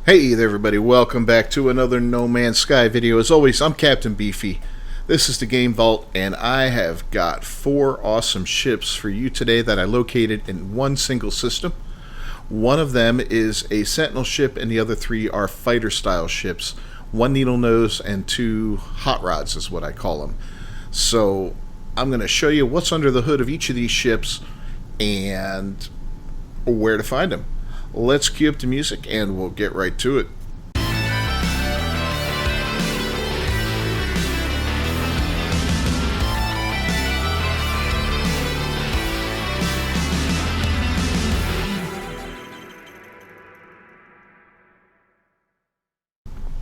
Hey there everybody, welcome back to another No Man's Sky video. As always, I'm Captain Beefy. This is the Game Vault, and I have got 4 awesome ships for you today that I located in one single system. One of them is a Sentinel ship, and the other 3 are fighter-style ships. 1 needle nose and 2 hot rods is what I call them. So I'm going to show you what's under the hood of each of these ships and where to find them. Let's cue up the music and we'll get right to it.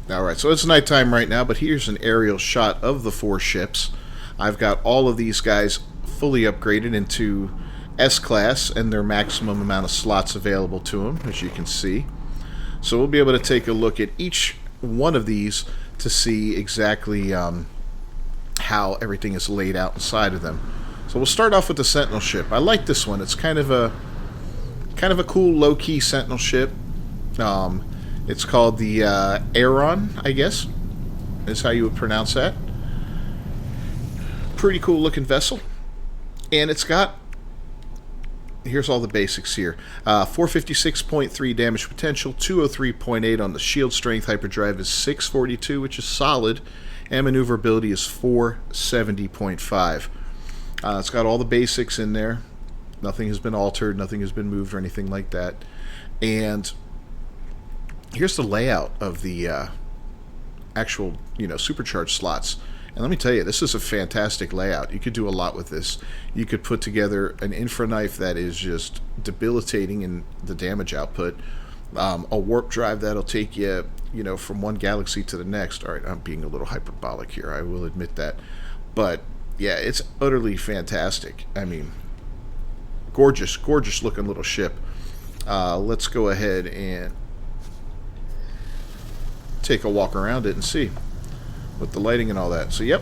Alright, so it's nighttime right now, but here's an aerial shot of the 4 ships. I've got all of these guys fully upgraded into S-Class and their maximum amount of slots available to them, as you can see. So we'll be able to take a look at each one of these to see exactly how everything is laid out inside of them. So we'll start off with the Sentinel ship. I like this one. It's kind of a cool low-key Sentinel ship. It's called the Aeron, I guess, is how you would pronounce that. Pretty cool looking vessel. And it's got, here's all the basics here. 456.3 damage potential, 203.8 on the shield strength, hyperdrive is 642, which is solid, and maneuverability is 470.5. It's got all the basics in there. Nothing has been altered, nothing has been moved or anything like that. And here's the layout of the actual, supercharged slots. And let me tell you, this is a fantastic layout. You could do a lot with this. You could put together an infra knife that is just debilitating in the damage output. A warp drive that'll take you, from one galaxy to the next. All right, I'm being a little hyperbolic here. I will admit that. But yeah, it's utterly fantastic. I mean, gorgeous, gorgeous looking little ship. Let's go ahead and take a walk around it and see with the lighting and all that. So yep,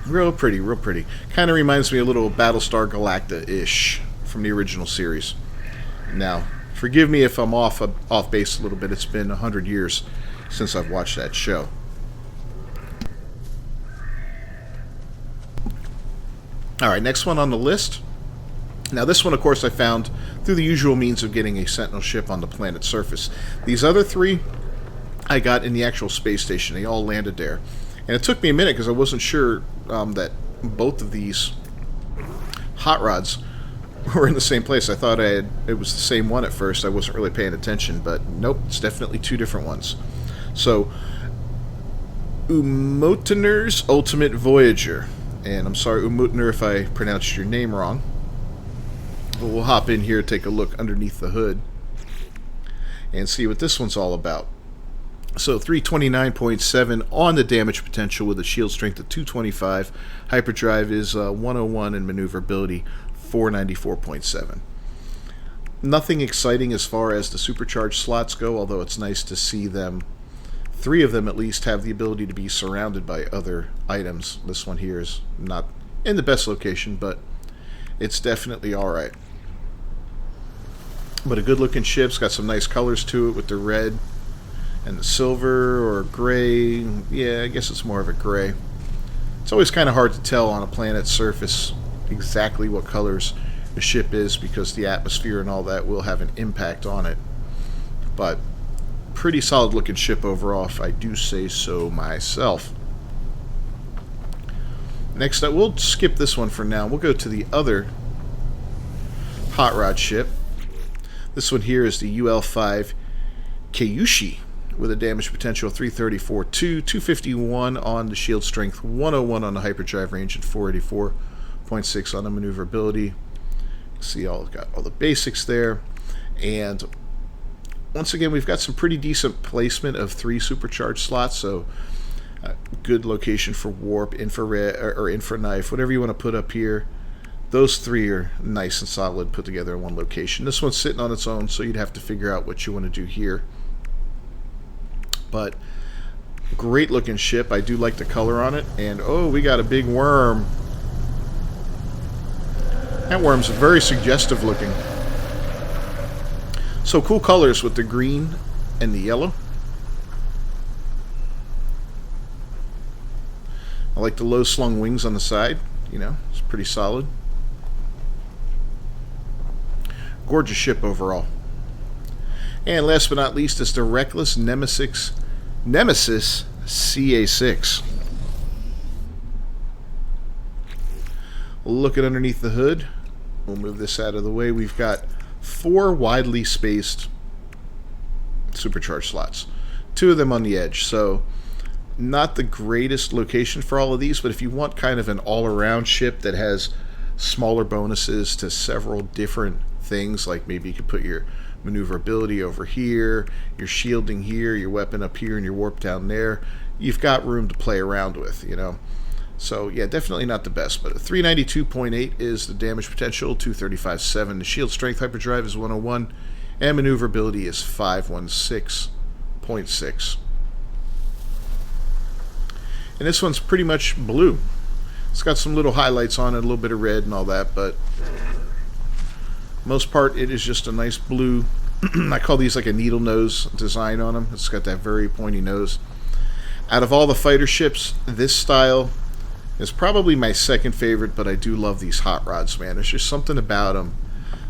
real pretty, real pretty. Kind of reminds me a little of Battlestar Galacta-ish from the original series. Now, forgive me if I'm off base a little bit. It's been 100 years since I've watched that show. Alright, next one on the list. Now this one, of course, I found through the usual means of getting a Sentinel ship on the planet's surface. These other 3 I got in the actual space station. They all landed there. And it took me a minute because I wasn't sure that both of these hot rods were in the same place. I thought it was the same one at first. I wasn't really paying attention, but nope, it's definitely 2 different ones. So, Umotner's Ultimate Voyager. And I'm sorry, Umotner, if I pronounced your name wrong. But we'll hop in here, take a look underneath the hood, and see what this one's all about. So 329.7 on the damage potential with a shield strength of 225. Hyperdrive is 101 and maneuverability 494.7. Nothing exciting as far as the supercharged slots go, although it's nice to see them. 3 of them at least have the ability to be surrounded by other items. This one here is not in the best location, but it's definitely alright. But a good looking ship. It's got some nice colors to it with the red and the silver or gray. Yeah, I guess it's more of a gray. It's always kind of hard to tell on a planet's surface exactly what colors a ship is because the atmosphere and all that will have an impact on it. But pretty solid looking ship overall, if I do say so myself. Next up, we'll skip this one for now. We'll go to the other hot rod ship. This one here is the UL-5 Kyushi, with a damage potential of 334.2, 251 on the shield strength, 101 on the hyperdrive range, and 484.6 on the maneuverability. See, got all the basics there. And once again, we've got some pretty decent placement of 3 supercharged slots, so good location for warp, infrared, or infra knife, whatever you want to put up here. Those 3 are nice and solid put together in one location. This one's sitting on its own, so you'd have to figure out what you want to do here. But great looking ship. I do like the color on it. And oh, we got a big worm. That worm's very suggestive looking. So cool colors with the green and the yellow. I like the low slung wings on the side. You know, it's pretty solid. Gorgeous ship overall. And last but not least is the Reckless Nemesis CA6. Looking underneath the hood, we'll move this out of the way. We've got 4 widely spaced supercharged slots. 2 of them on the edge, so not the greatest location for all of these, but if you want kind of an all-around ship that has smaller bonuses to several different things, like maybe you could put your maneuverability over here, your shielding here, your weapon up here, and your warp down there, you've got room to play around with, you know. So yeah, definitely not the best, but 392.8 is the damage potential, 235.7. The shield strength hyperdrive is 101, and maneuverability is 516.6. And this one's pretty much blue. It's got some little highlights on it, a little bit of red and all that, but most part it is just a nice blue. I call these like a needle nose design on them. It's got that very pointy nose. Out of all the fighter ships, this style is probably my second favorite, but I do love these hot rods, man. There's just something about them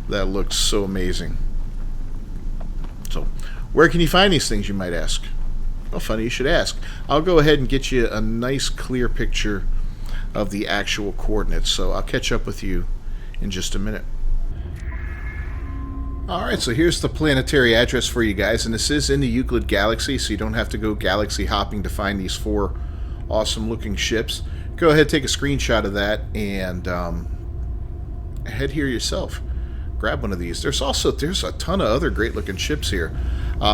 that looks so amazing. So, where can you find these things, you might ask? Well, funny you should ask. I'll go ahead and get you a nice clear picture of the actual coordinates, so I'll catch up with you in just a minute. Alright, so here's the planetary address for you guys, and this is in the Euclid Galaxy, so you don't have to go galaxy hopping to find these 4 awesome looking ships. Go ahead, take a screenshot of that, and head here yourself. Grab one of these. There's a ton of other great looking ships here.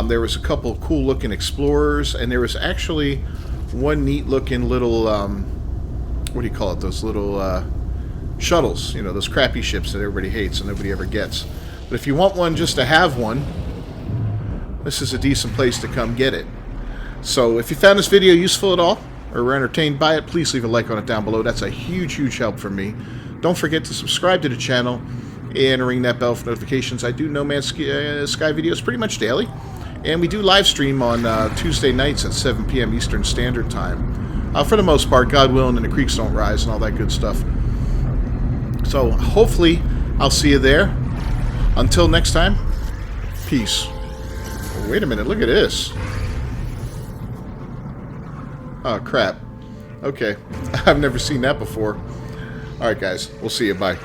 There was a couple cool looking explorers, and there was actually one neat looking little what do you call it, those little shuttles, you know, those crappy ships that everybody hates and nobody ever gets. But if you want one just to have one, this is a decent place to come get it. So if you found this video useful at all, or were entertained by it, please leave a like on it down below. That's a huge, huge help for me. Don't forget to subscribe to the channel and ring that bell for notifications. I do No Man's Sky videos pretty much daily, and we do live stream on Tuesday nights at 7 p.m. Eastern Standard Time. For the most part, God willing, and the creeks don't rise and all that good stuff. So hopefully I'll see you there. Until next time, peace. Oh, wait a minute, look at this. Oh, crap. Okay. I've never seen that before. Alright, guys. We'll see you. Bye.